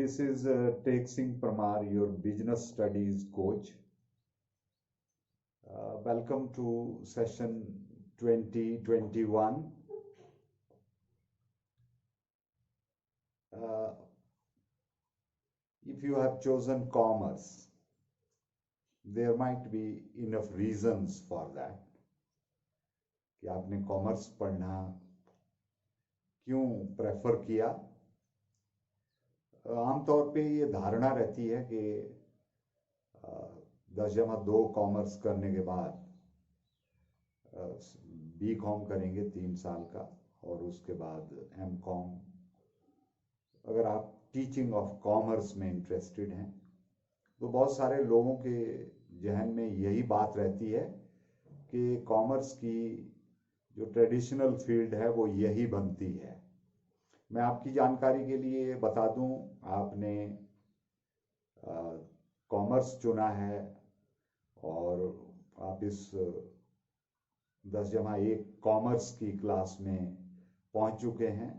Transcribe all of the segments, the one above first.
This is Tek Singh Pramar, your business studies coach. Welcome to session 2021. If you have chosen commerce, there might be enough reasons for that कि आपने commerce पढ़ना क्यों prefer किया। आमतौर पे ये धारणा रहती है कि 10+2 कॉमर्स करने के बाद B.Com करेंगे 3 साल का और उसके बाद M.Com। अगर आप टीचिंग ऑफ कॉमर्स में इंटरेस्टेड हैं तो बहुत सारे लोगों के जहन में यही बात रहती है कि कॉमर्स की जो ट्रेडिशनल फील्ड है वो यही बनती है। मैं आपकी जानकारी के लिए बता दूं, आपने कॉमर्स चुना है और आप इस 10+1 कॉमर्स की क्लास में पहुंच चुके हैं,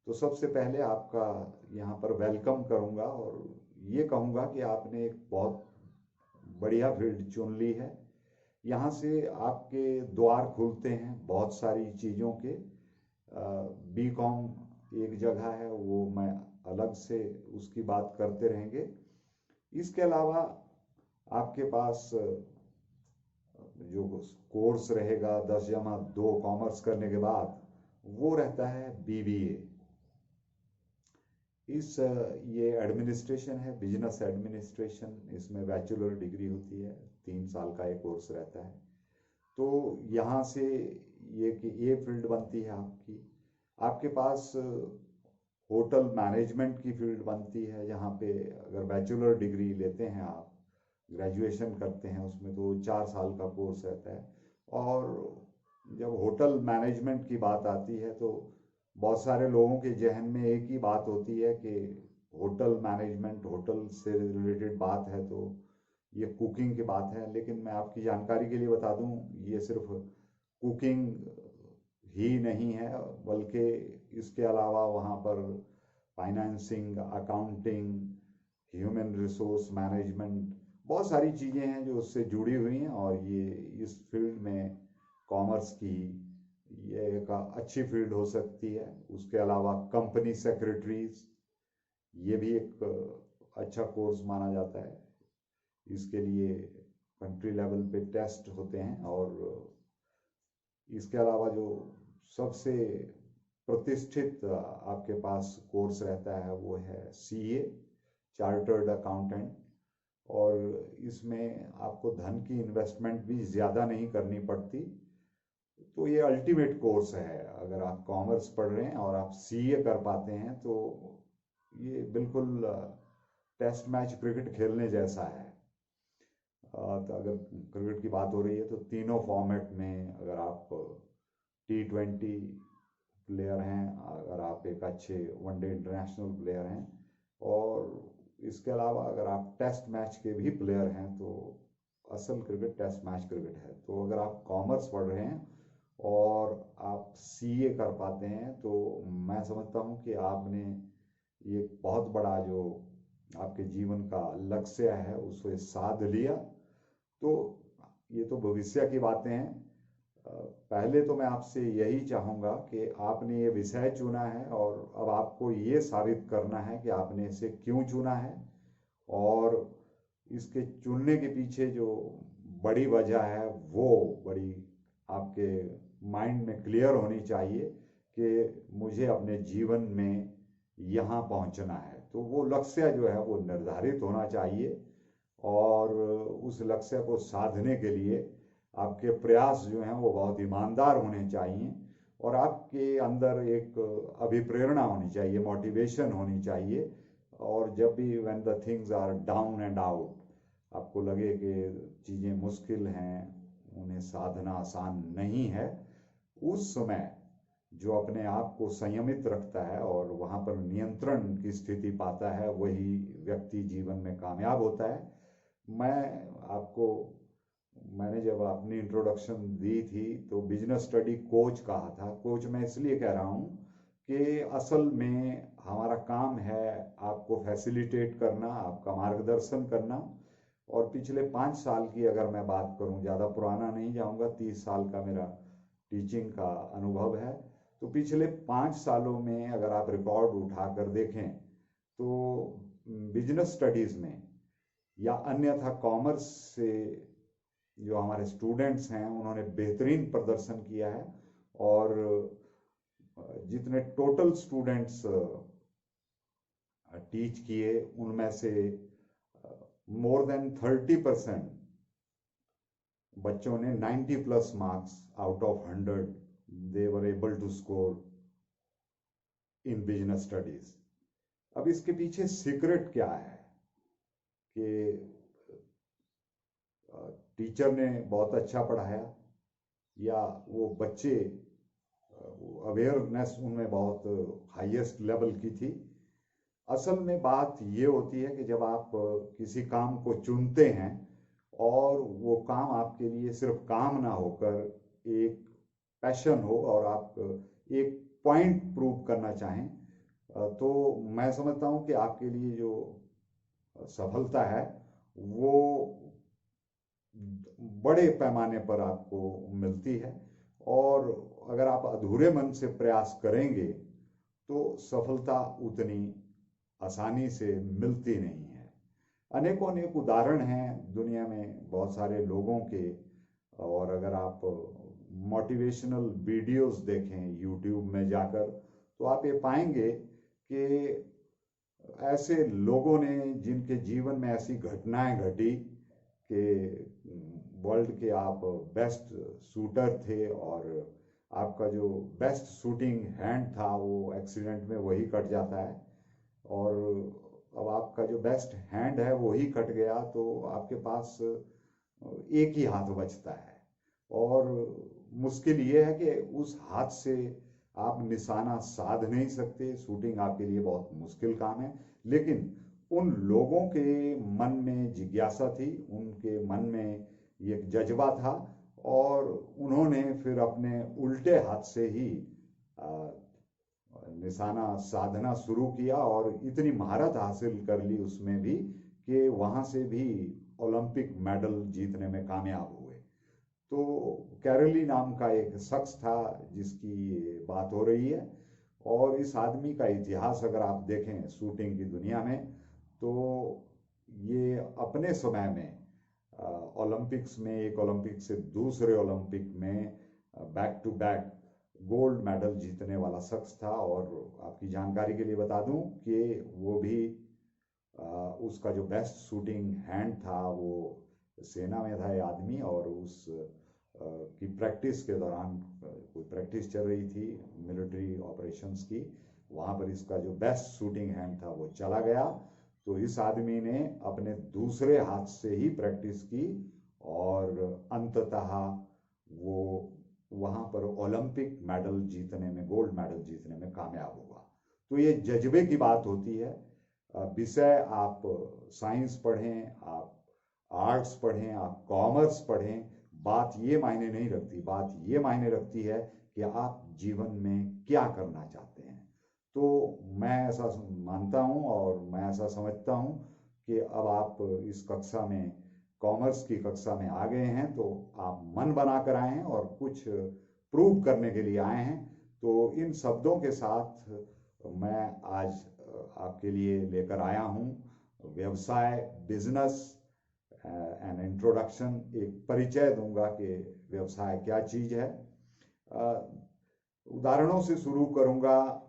तो सबसे पहले आपका यहाँ पर वेलकम करूँगा और ये कहूँगा कि आपने एक बहुत बढ़िया फील्ड चुन ली है। यहाँ से आपके द्वार खुलते हैं बहुत सारी चीज़ों के। B.Com एक जगह है, वो मैं अलग से उसकी बात करते रहेंगे। इसके अलावा आपके पास जो कोर्स रहेगा 10+2 कॉमर्स करने के बाद, वो रहता है BBA। ये एडमिनिस्ट्रेशन है, बिजनेस एडमिनिस्ट्रेशन। इसमें बैचलर डिग्री होती है, 3 साल का एक कोर्स रहता है। तो यहाँ से ये फील्ड बनती है आपकी। आपके पास होटल मैनेजमेंट की फील्ड बनती है, जहाँ पे अगर बैचलर डिग्री लेते हैं आप, ग्रेजुएशन करते हैं उसमें, तो 4 साल का कोर्स रहता है। और जब होटल मैनेजमेंट की बात आती है तो बहुत सारे लोगों के जहन में एक ही बात होती है कि होटल मैनेजमेंट, होटल से रिलेटेड बात है तो ये कुकिंग की बात है। लेकिन मैं आपकी जानकारी के लिए बता दूं, ये सिर्फ कुकिंग ही नहीं है, बल्कि इसके अलावा वहाँ पर financing, accounting, human resource management, बहुत सारी चीज़ें हैं जो उससे जुड़ी हुई हैं। और ये इस फील्ड में कॉमर्स की ये एक अच्छी फील्ड हो सकती है। उसके अलावा कंपनी सेक्रेटरीज, ये भी एक अच्छा कोर्स माना जाता है। इसके लिए कंट्री लेवल पे टेस्ट होते हैं। और इसके अलावा जो सबसे प्रतिष्ठित आपके पास कोर्स रहता है वो है CA, चार्टर्ड अकाउंटेंट। और इसमें आपको धन की इन्वेस्टमेंट भी ज़्यादा नहीं करनी पड़ती। तो ये अल्टीमेट कोर्स है। अगर आप कॉमर्स पढ़ रहे हैं और आप CA कर पाते हैं तो ये बिल्कुल टेस्ट मैच क्रिकेट खेलने जैसा है। तो अगर क्रिकेट की बात हो रही है तो तीनों फॉर्मेट में, अगर आप T20 प्लेयर हैं, अगर आप एक अच्छे वनडे इंटरनेशनल प्लेयर हैं, और इसके अलावा अगर आप टेस्ट मैच के भी प्लेयर हैं, तो असल क्रिकेट टेस्ट मैच क्रिकेट है। तो अगर आप कॉमर्स पढ़ रहे हैं और आप CA कर पाते हैं तो मैं समझता हूँ कि आपने ये बहुत बड़ा जो आपके जीवन का लक्ष्य है उसे साध लिया। तो ये तो भविष्य की बातें हैं। पहले तो मैं आपसे यही चाहूँगा कि आपने ये विषय चुना है और अब आपको ये साबित करना है कि आपने इसे क्यों चुना है। और इसके चुनने के पीछे जो बड़ी वजह है वो बड़ी आपके माइंड में क्लियर होनी चाहिए कि मुझे अपने जीवन में यहाँ पहुँचना है। तो वो लक्ष्य जो है वो निर्धारित होना चाहिए और उस लक्ष्य को साधने के लिए आपके प्रयास जो हैं वो बहुत ईमानदार होने चाहिए और आपके अंदर एक अभिप्रेरणा होनी चाहिए, मोटिवेशन होनी चाहिए। और जब भी when the things are down and out, आपको लगे कि चीज़ें मुश्किल हैं, उन्हें साधना आसान नहीं है, उस समय जो अपने आप को संयमित रखता है और वहाँ पर नियंत्रण की स्थिति पाता है, वही व्यक्ति जीवन में कामयाब होता है। मैंने जब अपनी इंट्रोडक्शन दी थी तो बिजनेस स्टडी कोच कहा था। कोच मैं इसलिए कह रहा हूँ कि असल में हमारा काम है आपको फैसिलिटेट करना, आपका मार्गदर्शन करना। और पिछले 5 साल की अगर मैं बात करूं, ज़्यादा पुराना नहीं जाऊंगा, 30 साल का मेरा टीचिंग का अनुभव है। तो पिछले 5 सालों में अगर आप रिकॉर्ड उठाकर देखें तो बिजनेस स्टडीज़ में या अन्यथा कॉमर्स से जो हमारे स्टूडेंट्स हैं उन्होंने बेहतरीन प्रदर्शन किया है। और जितने टोटल स्टूडेंट्स टीच किए उनमें से मोर देन 30% बच्चों ने 90+ marks out of 100 they were able to score in business studies. अब इसके पीछे सीक्रेट क्या है कि टीचर ने बहुत अच्छा पढ़ाया या वो बच्चे अवेयरनेस उनमें बहुत हाईएस्ट लेवल की थी। असल में बात ये होती है कि जब आप किसी काम को चुनते हैं और वो काम आपके लिए सिर्फ काम ना होकर एक पैशन हो और आप एक पॉइंट प्रूव करना चाहें, तो मैं समझता हूँ कि आपके लिए जो सफलता है वो बड़े पैमाने पर आपको मिलती है। और अगर आप अधूरे मन से प्रयास करेंगे तो सफलता उतनी आसानी से मिलती नहीं है। अनेकों अनेक उदाहरण हैं दुनिया में बहुत सारे लोगों के। और अगर आप मोटिवेशनल वीडियोस देखें यूट्यूब में जाकर तो आप ये पाएंगे कि ऐसे लोगों ने जिनके जीवन में ऐसी घटनाएं घटी कि वर्ल्ड के आप बेस्ट शूटर थे और आपका जो बेस्ट शूटिंग हैंड था वो एक्सीडेंट में वही कट जाता है। और अब आपका जो बेस्ट हैंड है वही कट गया तो आपके पास एक ही हाथ बचता है। और मुश्किल ये है कि उस हाथ से आप निशाना साध नहीं सकते, शूटिंग आपके लिए बहुत मुश्किल काम है। लेकिन उन लोगों के मन में जिज्ञासा थी, उनके मन में एक जज्बा था और उन्होंने फिर अपने उल्टे हाथ से ही निशाना साधना शुरू किया और इतनी महारत हासिल कर ली उसमें भी कि वहाँ से भी ओलंपिक मेडल जीतने में कामयाब हुए। तो कैरोली नाम का एक शख्स था जिसकी ये बात हो रही है। और इस आदमी का इतिहास अगर आप देखें शूटिंग की दुनिया में तो ये अपने समय में ओलंपिक्स में एक ओलंपिक से दूसरे ओलंपिक में back to back gold medal जीतने वाला शख्स था। और आपकी जानकारी के लिए बता दूं कि वो भी उसका जो बेस्ट शूटिंग हैंड था वो सेना में था ये आदमी। और उस की प्रैक्टिस के दौरान कोई प्रैक्टिस चल रही थी मिलिट्री ऑपरेशंस की, वहाँ पर इसका जो बेस्ट शूटिंग हैंड था वो चला गया। तो इस आदमी ने अपने दूसरे हाथ से ही प्रैक्टिस की और अंततः वो वहाँ पर ओलंपिक मेडल जीतने में, गोल्ड मेडल जीतने में कामयाब हुआ। तो ये जज्बे की बात होती है। विषय आप साइंस पढ़ें, आप आर्ट्स पढ़ें, आप कॉमर्स पढ़ें, बात ये मायने नहीं रखती। बात ये मायने रखती है कि आप जीवन में क्या करना चाहते हैं। तो मैं ऐसा मानता हूँ और मैं ऐसा समझता हूँ कि अब आप इस कक्षा में, कॉमर्स की कक्षा में आ गए हैं तो आप मन बना कर आए हैं और कुछ प्रूव करने के लिए आए हैं। तो इन शब्दों के साथ मैं आज आपके लिए लेकर आया हूँ व्यवसाय, बिजनेस एन इंट्रोडक्शन, एक परिचय दूंगा कि व्यवसाय क्या चीज है। उदाहरणों से शुरू करूंगा।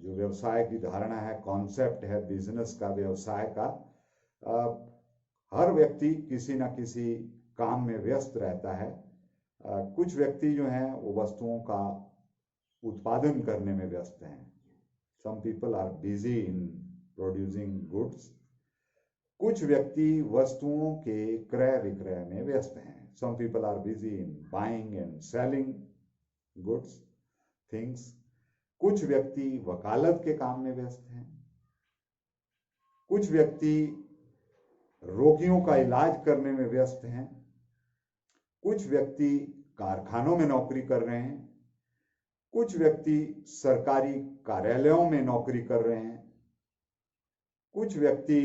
जो व्यवसाय की धारणा है, कॉन्सेप्ट है बिजनेस का, व्यवसाय का। हर व्यक्ति किसी न किसी काम में व्यस्त रहता है। कुछ व्यक्ति जो हैं वो वस्तुओं का उत्पादन करने में व्यस्त हैं। Some people are busy in producing goods. कुछ व्यक्ति वस्तुओं के क्रय विक्रय में व्यस्त हैं। Some people are busy in buying and selling goods, things. कुछ व्यक्ति वकालत के काम में व्यस्त हैं। कुछ व्यक्ति रोगियों का इलाज करने में व्यस्त हैं। कुछ व्यक्ति कारखानों में नौकरी कर रहे हैं। कुछ व्यक्ति सरकारी कार्यालयों में नौकरी कर रहे हैं, कुछ व्यक्ति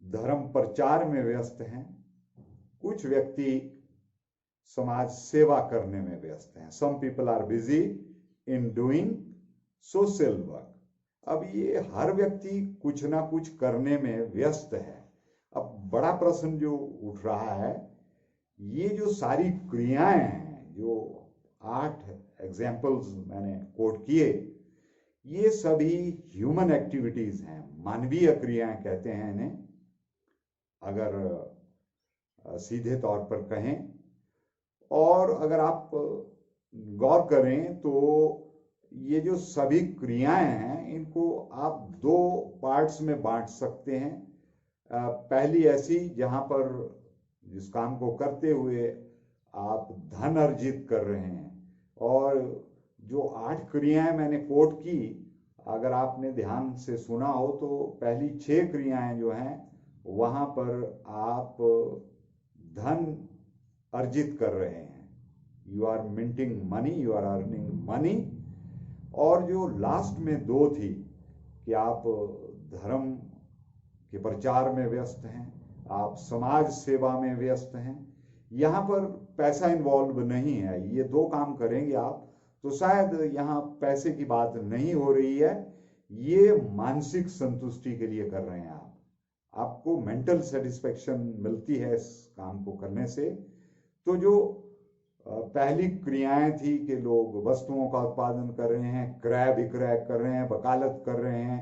धर्म प्रचार में व्यस्त हैं, कुछ व्यक्ति समाज सेवा करने में व्यस्त हैं। Some people are busy in doing social work. अब ये हर व्यक्ति कुछ ना कुछ करने में व्यस्त है। अब बड़ा प्रश्न जो उठ रहा है, ये जो सारी क्रियाएं हैं, जो 8 एग्जाम्पल्स मैंने कोट किए, ये सभी ह्यूमन एक्टिविटीज हैं, मानवीय क्रियाएं कहते हैं इन्हें, अगर सीधे तौर पर कहें। और अगर आप गौर करें तो ये जो सभी क्रियाएं हैं, इनको आप 2 पार्ट्स में बांट सकते हैं। पहली ऐसी जहां पर जिस काम को करते हुए आप धन अर्जित कर रहे हैं, और जो 8 क्रियाएं मैंने कोट की, अगर आपने ध्यान से सुना हो तो पहली 6 क्रियाएं जो हैं वहां पर आप धन अर्जित कर रहे हैं, you are minting money, you are earning money. और जो लास्ट में 2 थी कि आप धर्म के प्रचार में व्यस्त हैं, आप समाज सेवा में व्यस्त हैं, यहाँ पर पैसा इन्वॉल्व नहीं है। ये 2 काम करेंगे आप तो शायद यहाँ पैसे की बात नहीं हो रही है, ये मानसिक संतुष्टि के लिए कर रहे हैं आप, आपको मेंटल सेटिस्फेक्शन मिलती है इस काम को करने से। तो जो पहली क्रियाएं थी कि लोग वस्तुओं का उत्पादन कर रहे हैं, क्रय विक्रय कर रहे हैं, वकालत कर रहे हैं,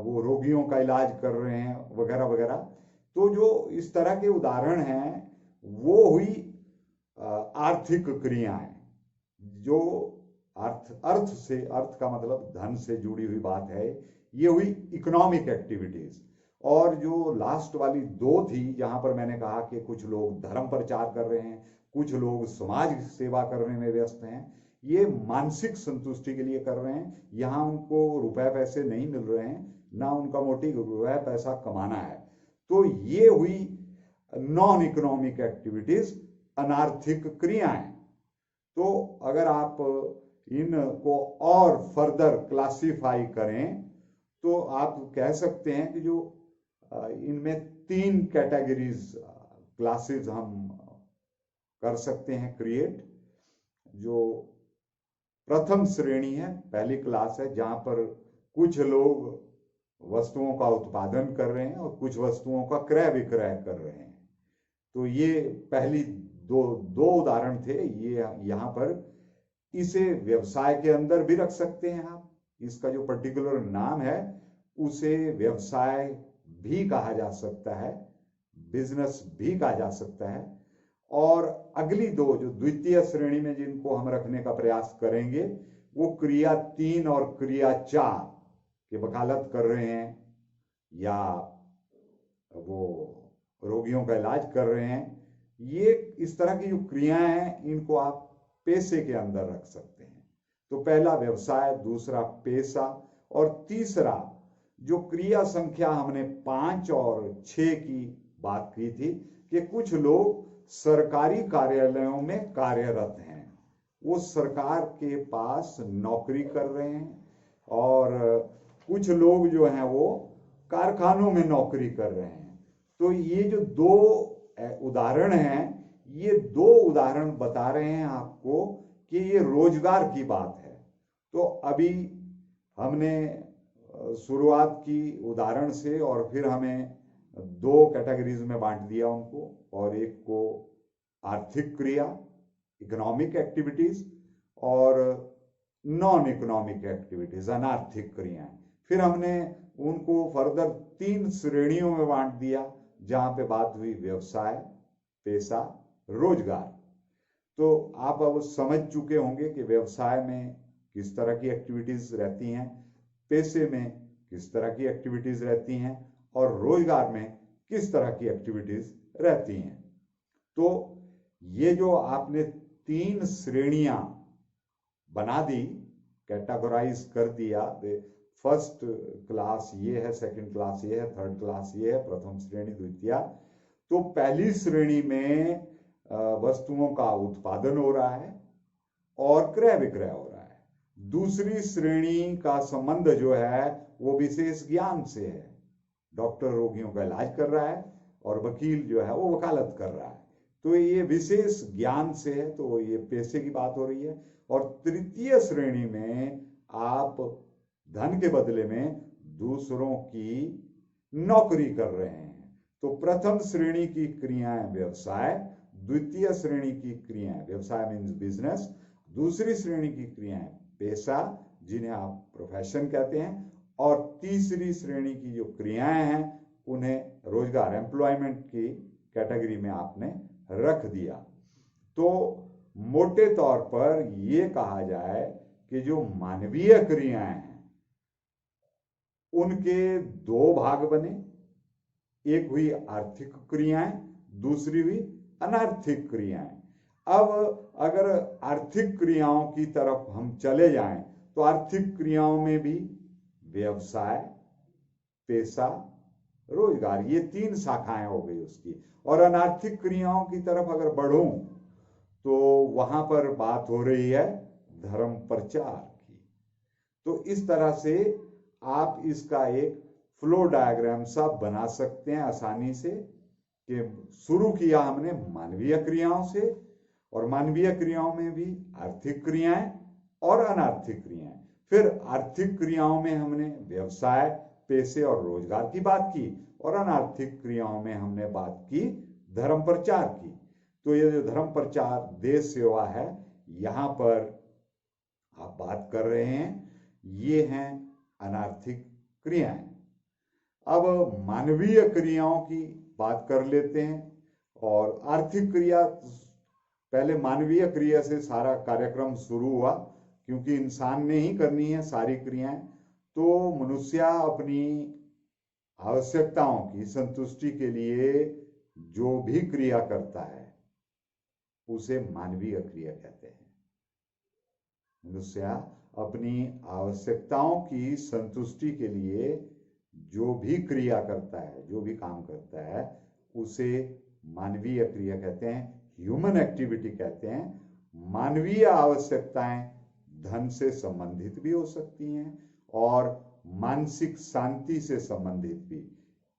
वो रोगियों का इलाज कर रहे हैं, वगैरह वगैरह। तो जो इस तरह के उदाहरण हैं वो हुई आर्थिक क्रियाएं, जो अर्थ का मतलब धन से जुड़ी हुई बात है, ये हुई इकोनॉमिक एक्टिविटीज। और जो लास्ट वाली 2 थी जहां पर मैंने कहा कि कुछ लोग धर्म प्रचार कर रहे हैं, कुछ लोग समाज सेवा करने में व्यस्त हैं, ये मानसिक संतुष्टि के लिए कर रहे हैं। यहाँ उनको रुपए पैसे नहीं मिल रहे हैं, ना उनका मोटिव रुपए पैसा कमाना है। तो ये हुई नॉन इकोनॉमिक एक्टिविटीज, अनार्थिक क्रियाएं। तो अगर आप इनको और फर्दर क्लासिफाई करें तो आप कह सकते हैं कि जो इनमें 3 कैटेगरीज, क्लासेस हम कर सकते हैं क्रिएट। जो प्रथम श्रेणी है, पहली क्लास है, जहां पर कुछ लोग वस्तुओं का उत्पादन कर रहे हैं और कुछ वस्तुओं का क्रय विक्रय कर रहे हैं। तो ये पहली दो उदाहरण थे। ये यहाँ पर इसे व्यवसाय के अंदर भी रख सकते हैं आप, इसका जो पर्टिकुलर नाम है उसे व्यवसाय भी कहा जा सकता है, बिजनेस भी कहा जा सकता है। और अगली 2 जो द्वितीय श्रेणी में जिनको हम रखने का प्रयास करेंगे, वो क्रिया 3 और क्रिया 4 के वकालत कर रहे हैं या वो रोगियों का इलाज कर रहे हैं। ये इस तरह की जो क्रियाएं हैं, इनको आप पेशे के अंदर रख सकते हैं। तो पहला व्यवसाय, दूसरा पेशा, और तीसरा जो क्रिया संख्या हमने 5 और 6 की बात की थी कि कुछ लोग सरकारी कार्यालयों में कार्यरत हैं, वो सरकार के पास नौकरी कर रहे हैं, और कुछ लोग जो हैं वो कारखानों में नौकरी कर रहे हैं। तो ये जो 2 उदाहरण हैं, ये 2 उदाहरण बता रहे हैं आपको कि ये रोजगार की बात है। तो अभी हमने शुरुआत की उदाहरण से, और फिर हमें 2 कैटेगरीज में बांट दिया उनको, और एक को आर्थिक क्रिया, इकोनॉमिक एक्टिविटीज, और नॉन इकोनॉमिक एक्टिविटीज, अनार्थिक क्रियाएं। फिर हमने उनको फर्दर 3 श्रेणियों में बांट दिया, जहां पे बात हुई व्यवसाय, पेशा, रोजगार। तो आप अब समझ चुके होंगे कि व्यवसाय में किस तरह की एक्टिविटीज रहती हैं, पेशे में किस तरह की एक्टिविटीज रहती हैं, और रोजगार में किस तरह की एक्टिविटीज रहती हैं। तो ये जो आपने 3 श्रेणियां बना दी, कैटेगराइज कर दिया, फर्स्ट क्लास ये है, सेकंड क्लास ये है, थर्ड क्लास ये है, प्रथम श्रेणी, द्वितीय। तो पहली श्रेणी में वस्तुओं का उत्पादन हो रहा है, और क्रय विक्रय हो रहा है। दूसरी श्रेणी का संबंध जो है वो विशेष ज्ञान से है। डॉक्टर रोगियों का इलाज कर रहा है और वकील जो है वो वकालत कर रहा है, तो ये विशेष ज्ञान से है, तो ये पेशे की बात हो रही है। और तृतीय श्रेणी में आप धन के बदले में दूसरों की नौकरी कर रहे हैं। तो प्रथम श्रेणी की क्रियाएं व्यवसाय, द्वितीय श्रेणी की क्रियाएं व्यवसाय मीन्स बिजनेस, दूसरी श्रेणी की क्रियाएं पेशा जिन्हें आप प्रोफेशन कहते हैं, और तीसरी श्रेणी की जो क्रियाएं हैं उन्हें रोजगार एम्प्लॉयमेंट की कैटेगरी में आपने रख दिया। तो मोटे तौर पर यह कहा जाए कि जो मानवीय क्रियाएं हैं उनके दो भाग बने, एक हुई आर्थिक क्रियाएं, दूसरी हुई अनार्थिक क्रियाएं। अब अगर आर्थिक क्रियाओं की तरफ हम चले जाएं तो आर्थिक क्रियाओं में भी व्यवसाय, पेशा, रोजगार, ये तीन शाखाएं हो गई उसकी। और अनार्थिक क्रियाओं की तरफ अगर बढ़ूं तो वहां पर बात हो रही है धर्म प्रचार की। तो इस तरह से आप इसका एक फ्लो डायग्राम सा बना सकते हैं आसानी से कि शुरू किया हमने मानवीय क्रियाओं से, और मानवीय क्रियाओं में भी आर्थिक क्रियाएं और अनार्थिक क्रियाएं। फिर आर्थिक क्रियाओं में हमने व्यवसाय, पेशे और रोजगार की बात की, और अनार्थिक क्रियाओं में हमने बात की धर्म प्रचार की। तो ये जो धर्म प्रचार देश सेवा है यहां पर आप बात कर रहे हैं, ये हैं अनार्थिक क्रियाएं। अब मानवीय क्रियाओं की बात कर लेते हैं। और आर्थिक क्रिया, पहले मानवीय क्रिया से सारा कार्यक्रम शुरू हुआ क्योंकि इंसान ने ही करनी है सारी क्रियाएं। तो मनुष्य अपनी आवश्यकताओं की संतुष्टि के लिए जो भी क्रिया करता है उसे मानवीय क्रिया कहते हैं। मनुष्य अपनी आवश्यकताओं की संतुष्टि के लिए जो भी क्रिया करता है, जो भी काम करता है, उसे मानवीय क्रिया कहते हैं, ह्यूमन एक्टिविटी कहते हैं। मानवीय आवश्यकताएं धन से संबंधित भी हो सकती हैं और मानसिक शांति से संबंधित भी।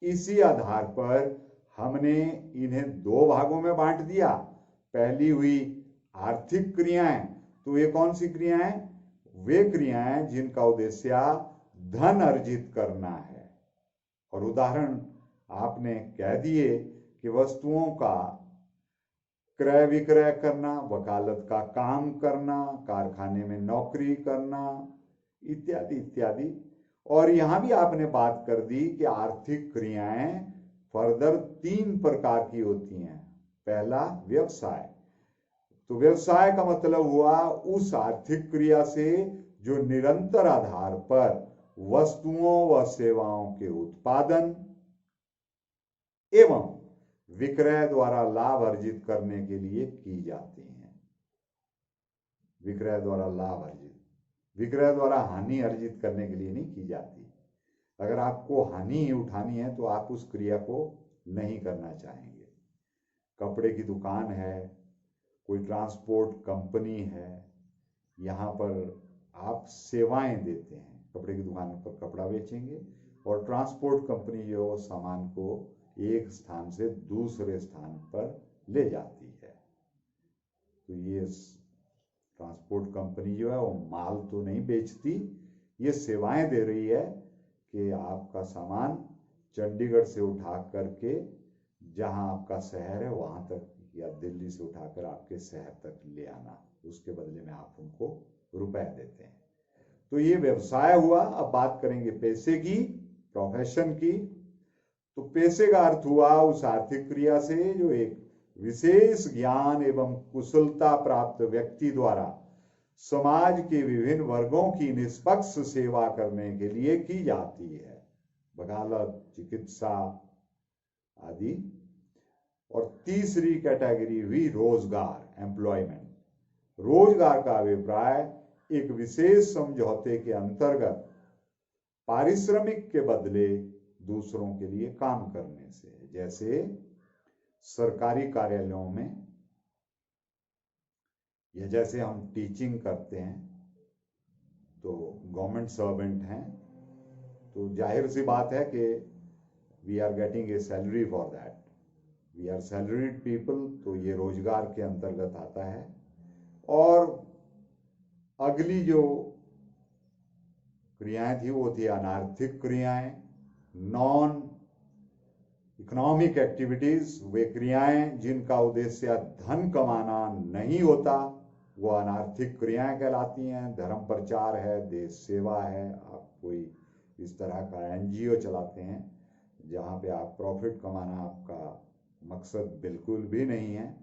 इसी आधार पर हमने इन्हें दो भागों में बांट दिया। पहली हुई आर्थिक क्रियाएं। तो ये कौन सी क्रियाएं? वे क्रियाएं जिनका उद्देश्य धन अर्जित करना है। और उदाहरण आपने कह दिए कि वस्तुओं का क्रय विक्रय करना, वकालत का काम करना, कारखाने में नौकरी करना, इत्यादि इत्यादि। और यहां भी आपने बात कर दी कि आर्थिक क्रियाएं फर्दर तीन प्रकार की होती हैं। पहला व्यवसाय। तो व्यवसाय का मतलब हुआ उस आर्थिक क्रिया से जो निरंतर आधार पर वस्तुओं व सेवाओं के उत्पादन एवं विक्रय द्वारा लाभ अर्जित करने के लिए की जाती हैं। विक्रय द्वारा लाभ अर्जित, विक्रय द्वारा हानि अर्जित करने के लिए नहीं की जाती। अगर आपको हानि ही उठानी है तो आप उस क्रिया को नहीं करना चाहेंगे। कपड़े की दुकान है, कोई ट्रांसपोर्ट कंपनी है, यहाँ पर आप सेवाएं देते हैं। कपड़े की दुकान पर कपड़ा बेचेंगे और ट्रांसपोर्ट कंपनी जो सामान को एक स्थान से दूसरे स्थान पर ले जाती है। तो ये ट्रांसपोर्ट कंपनी जो है वो माल तो नहीं बेचती, ये सेवाएं दे रही है कि आपका सामान चंडीगढ़ से उठा करके जहां आपका शहर है वहां तक, या दिल्ली से उठाकर आपके शहर तक ले आना, उसके बदले में आप उनको रुपए देते हैं। तो ये व्यवसाय हुआ। अब बात करेंगे पैसे की, प्रोफेशन की। तो पैसे का अर्थ हुआ उस आर्थिक क्रिया से जो एक विशेष ज्ञान एवं कुशलता प्राप्त व्यक्ति द्वारा समाज के विभिन्न वर्गों की निष्पक्ष सेवा करने के लिए की जाती है, वकालत, चिकित्सा आदि। और तीसरी कैटेगरी हुई रोजगार, एम्प्लॉयमेंट। रोजगार का अभिप्राय एक विशेष समझौते के अंतर्गत पारिश्रमिक के बदले दूसरों के लिए काम करने से। जैसे सरकारी कार्यालयों में या जैसे हम टीचिंग करते हैं तो गवर्नमेंट सर्वेंट हैं, तो जाहिर सी बात है कि we are getting a salary for that, we are salaried people, तो ये रोजगार के अंतर्गत आता है। और अगली जो क्रियाएं थी वो थी अनार्थिक क्रियाएं, नॉन इकोनॉमिक एक्टिविटीज, वे क्रियाएं जिनका उद्देश्य धन कमाना नहीं होता, वो अनार्थिक क्रियाएं कहलाती हैं। धर्म प्रचार है, देश सेवा है, आप कोई इस तरह का एनजीओ चलाते हैं जहां पे आप प्रॉफिट कमाना आपका मकसद बिल्कुल भी नहीं है,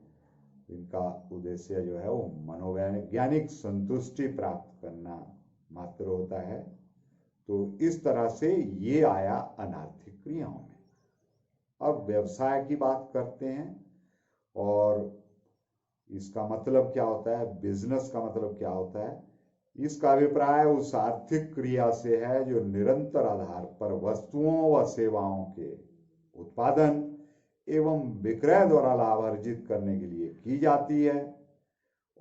इनका उद्देश्य जो है वो मनोवैज्ञानिक संतुष्टि प्राप्त करना मात्र होता है। तो इस तरह से ये आया अनार्थिक क्रियाओं में। अब व्यवसाय की बात करते हैं, और इसका मतलब क्या होता है, बिजनेस का मतलब क्या होता है। इसका अभिप्राय उस आर्थिक क्रिया से है जो निरंतर आधार पर वस्तुओं व सेवाओं के उत्पादन एवं विक्रय द्वारा लाभ अर्जित करने के लिए की जाती है।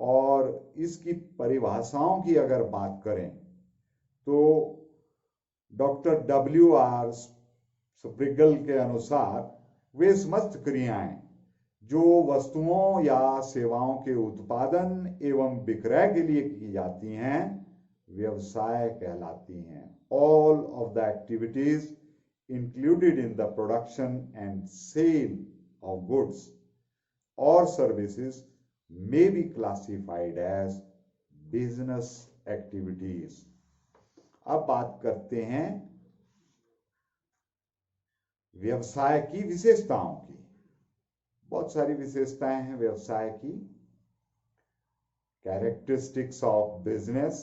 और इसकी परिभाषाओं की अगर बात करें तो डॉक्टर W.R. स्प्रिगल के अनुसार वे समस्त क्रियाएं जो वस्तुओं या सेवाओं के उत्पादन एवं विक्रय के लिए की जाती हैं व्यवसाय कहलाती हैं। All of the activities included in the production and sale of goods or services may be classified as business activities। अब बात करते हैं व्यवसाय की विशेषताओं की। बहुत सारी विशेषताएं हैं व्यवसाय की। कैरेक्टरिस्टिक्स ऑफ बिजनेस,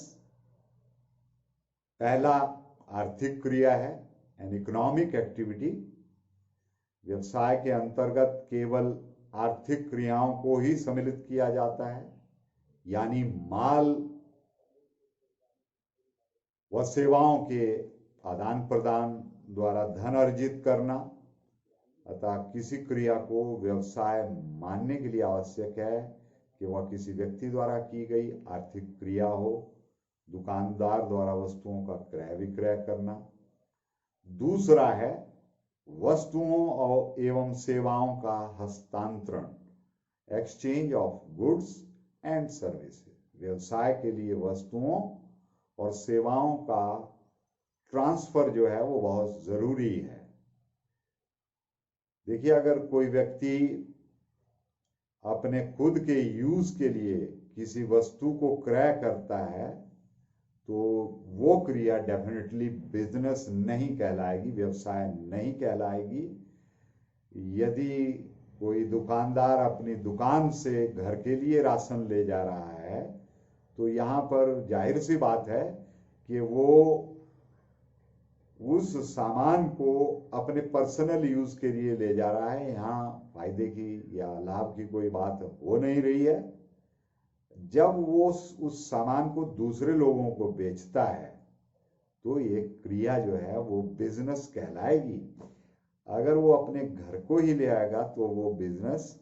पहला आर्थिक क्रिया है, एन इकोनॉमिक एक्टिविटी। व्यवसाय के अंतर्गत केवल आर्थिक क्रियाओं को ही सम्मिलित किया जाता है, यानी माल व सेवाओं के आदान प्रदान द्वारा धन अर्जित करना। अतः किसी क्रिया को व्यवसाय मानने के लिए आवश्यक है कि वह किसी व्यक्ति द्वारा की गई आर्थिक क्रिया हो, दुकानदार द्वारा वस्तुओं का क्रय विक्रय करना। दूसरा है वस्तुओं और एवं सेवाओं का हस्तांतरण, exchange of goods and services. व्यवसाय के लिए वस्तुओं और सेवाओं का ट्रांसफर जो है वो बहुत जरूरी है। देखिए, अगर कोई व्यक्ति अपने खुद के यूज के लिए किसी वस्तु को क्रय करता है तो वो क्रिया डेफिनेटली बिजनेस नहीं कहलाएगी, व्यवसाय नहीं कहलाएगी। यदि कोई दुकानदार अपनी दुकान से घर के लिए राशन ले जा रहा है तो यहाँ पर जाहिर सी बात है कि वो उस सामान को अपने पर्सनल यूज के लिए ले जा रहा है, यहाँ फायदे की या लाभ की कोई बात हो नहीं रही है। जब वो उस सामान को दूसरे लोगों को बेचता है तो ये क्रिया जो है वो बिजनेस कहलाएगी। अगर वो अपने घर को ही ले आएगा तो वो बिजनेस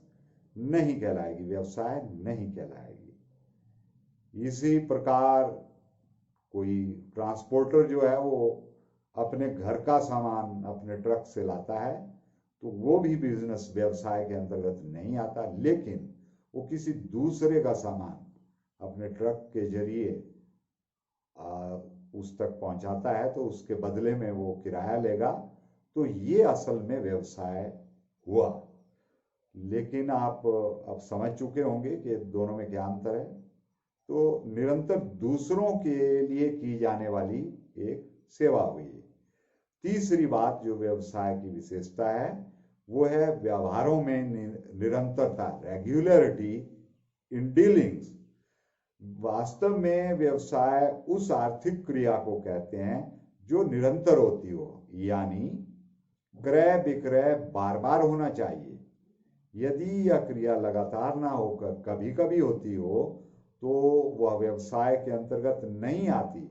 नहीं कहलाएगी, व्यवसाय नहीं कहलाएगी। इसी प्रकार कोई ट्रांसपोर्टर जो है वो अपने घर का सामान अपने ट्रक से लाता है तो वो भी बिजनेस व्यवसाय के अंतर्गत नहीं आता। लेकिन वो किसी दूसरे का सामान अपने ट्रक के जरिए उस तक पहुंचाता है तो उसके बदले में वो किराया लेगा, तो ये असल में व्यवसाय हुआ। लेकिन आप अब समझ चुके होंगे कि दोनों में क्या अंतर है। तो निरंतर दूसरों के लिए की जाने वाली एक सेवा हुई। तीसरी बात जो व्यवसाय की विशेषता है वो है व्यवहारों में निरंतरता, रेगुलरिटी इन डीलिंग्स। वास्तव में व्यवसाय उस आर्थिक क्रिया को कहते हैं जो निरंतर होती हो, यानी क्रय विक्रय बार बार होना चाहिए। यदि यह क्रिया लगातार ना होकर कभी कभी होती हो तो वह व्यवसाय के अंतर्गत नहीं आती।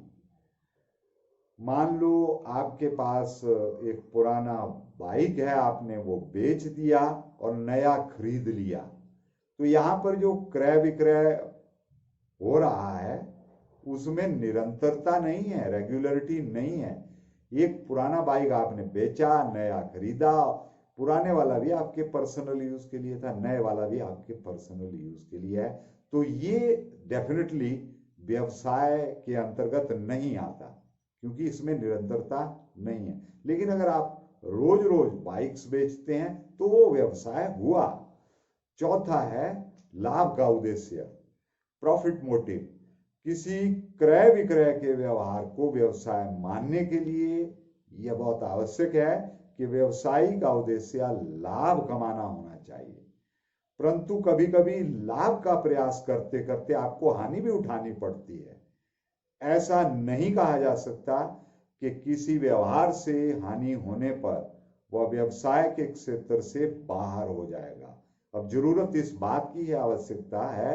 मान लो आपके पास एक पुराना बाइक है, आपने वो बेच दिया और नया खरीद लिया, तो यहाँ पर जो क्रय विक्रय हो रहा है उसमें निरंतरता नहीं है, रेगुलरिटी नहीं है। एक पुराना बाइक आपने बेचा, नया खरीदा, पुराने वाला भी आपके पर्सनल यूज के लिए था, नए वाला भी आपके पर्सनल यूज के लिए है, तो ये डेफिनेटली व्यवसाय के अंतर्गत नहीं आता, क्योंकि इसमें निरंतरता नहीं है। लेकिन अगर आप रोज रोज बाइक्स बेचते हैं तो वो व्यवसाय हुआ। चौथा है लाभ का उद्देश्य, प्रॉफिट मोटिव। किसी क्रय विक्रय के व्यवहार को व्यवसाय मानने के लिए यह बहुत आवश्यक है कि व्यवसायी का उद्देश्य लाभ कमाना होना चाहिए। परंतु कभी कभी लाभ का प्रयास करते करते आपको हानि भी उठानी पड़ती है। ऐसा नहीं कहा जा सकता कि किसी व्यवहार से हानि होने पर वह व्यवसाय के क्षेत्र से बाहर हो जाएगा। अब जरूरत इस बात की आवश्यकता है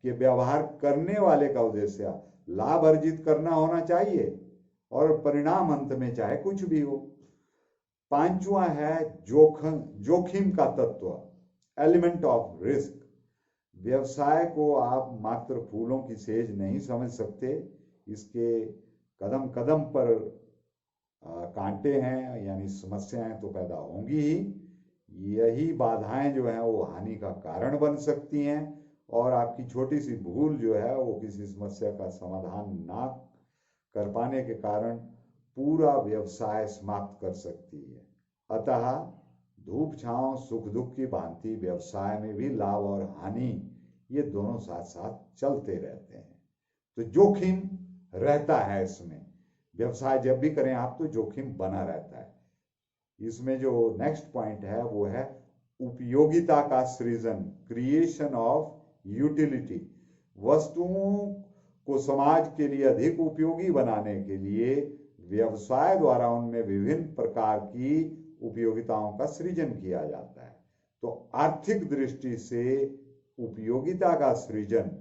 कि व्यवहार करने वाले का उद्देश्य लाभ अर्जित करना होना चाहिए, और परिणाम अंत में चाहे कुछ भी हो। पांचवा है जोखिम का तत्व, एलिमेंट ऑफ रिस्क। व्यवसाय को आप मात्र फूलों की सेज नहीं समझ सकते, इसके कदम कदम पर कांटे हैं, यानी समस्याएं तो पैदा होंगी ही। यही बाधाएं जो हैं वो हानि का कारण बन सकती हैं, और आपकी छोटी सी भूल जो है वो किसी समस्या का समाधान ना कर पाने के कारण पूरा व्यवसाय समाप्त कर सकती है। अतः धूप छांव सुख दुख की भांति व्यवसाय में भी लाभ और हानि ये दोनों साथ साथ चलते रहते हैं। तो जोखिम रहता है इसमें, व्यवसाय जब भी करें आप तो जोखिम बना रहता है। इसमें जो नेक्स्ट पॉइंट है वो है उपयोगिता का सृजन, क्रिएशन ऑफ यूटिलिटी। वस्तुओं को समाज के लिए अधिक उपयोगी बनाने के लिए व्यवसाय द्वारा उनमें विभिन्न प्रकार की उपयोगिताओं का सृजन किया जाता है। तो आर्थिक दृष्टि से उपयोगिता का सृजन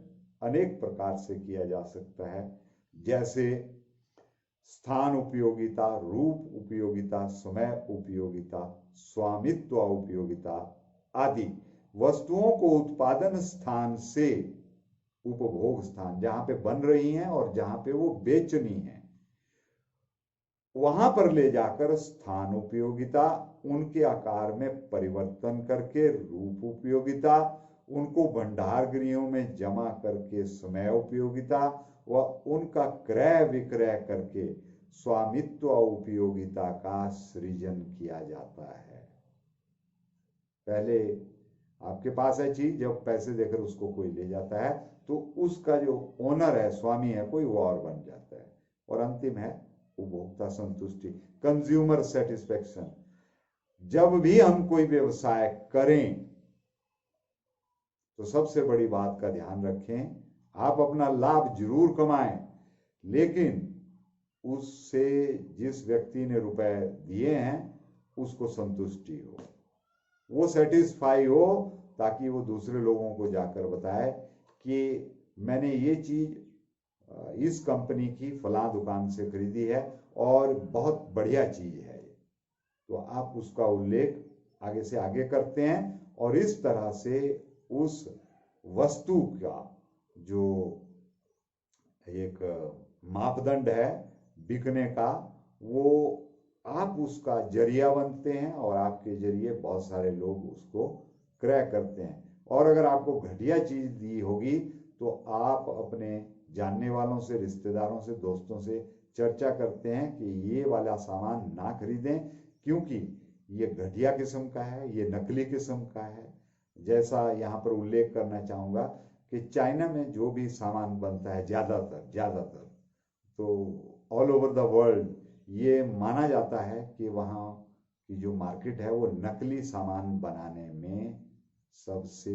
अनेक प्रकार से किया जा सकता है, जैसे स्थान उपयोगिता, रूप उपयोगिता, समय उपयोगिता, स्वामित्व उपयोगिता आदि। वस्तुओं को उत्पादन स्थान से उपभोग स्थान, जहां पे बन रही हैं और जहां पे वो बेचनी है, वहां पर ले जाकर स्थान उपयोगिता, उनके आकार में परिवर्तन करके रूप उपयोगिता, उनको भंडार गृहों में जमा करके समय उपयोगिता, व उनका क्रय विक्रय करके स्वामित्व उपयोगिता का सृजन किया जाता है। पहले आपके पास है चीज, जब पैसे देकर उसको कोई ले जाता है तो उसका जो ओनर है, स्वामी है कोई, वो और बन जाता है। और अंतिम है उपभोक्ता संतुष्टि, कंज्यूमर सेटिस्फेक्शन। जब भी हम कोई व्यवसाय करें तो सबसे बड़ी बात का ध्यान रखें, आप अपना लाभ जरूर कमाएं, लेकिन उससे जिस व्यक्ति ने रुपए दिए हैं उसको संतुष्टि हो, वो सेटिस्फाई हो, ताकि वो दूसरे लोगों को जाकर बताए कि मैंने ये चीज इस कंपनी की फलां दुकान से खरीदी है और बहुत बढ़िया चीज है। तो आप उसका उल्लेख आगे से आगे करते हैं, और इस तरह से उस वस्तु का जो एक मापदंड है बिकने का, वो आप उसका जरिया बनते हैं, और आपके जरिए बहुत सारे लोग उसको क्रय करते हैं। और अगर आपको घटिया चीज दी होगी तो आप अपने जानने वालों से, रिश्तेदारों से, दोस्तों से चर्चा करते हैं कि ये वाला सामान ना खरीदें, क्योंकि ये घटिया किस्म का है, ये नकली किस्म का है। जैसा यहाँ पर उल्लेख करना चाहूंगा कि चाइना में जो भी सामान बनता है, ज्यादातर तो ऑल ओवर द वर्ल्ड ये माना जाता है कि वहाँ की जो मार्केट है वो नकली सामान बनाने में सबसे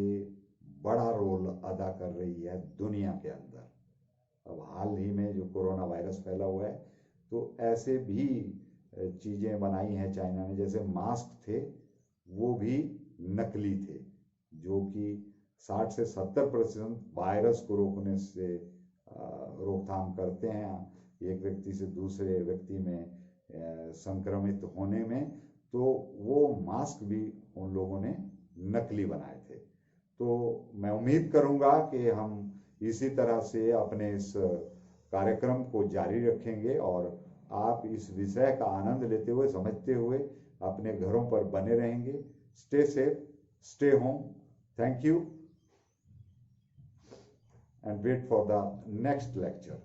बड़ा रोल अदा कर रही है दुनिया के अंदर। अब हाल ही में जो कोरोना वायरस फैला हुआ है, तो ऐसे भी चीजें बनाई हैं चाइना ने, जैसे मास्क थे वो भी नकली थे, जो कि 60 से 70% वायरस को रोकने से रोकथाम करते हैं, एक व्यक्ति से दूसरे व्यक्ति में संक्रमित होने में। तो वो मास्क भी उन लोगों ने नकली बनाए थे। तो मैं उम्मीद करूंगा कि हम इसी तरह से अपने इस कार्यक्रम को जारी रखेंगे और आप इस विषय का आनंद लेते हुए, समझते हुए अपने घरों पर बने रहेंगे। Stay safe, stay home. Thank you and wait for the next lecture.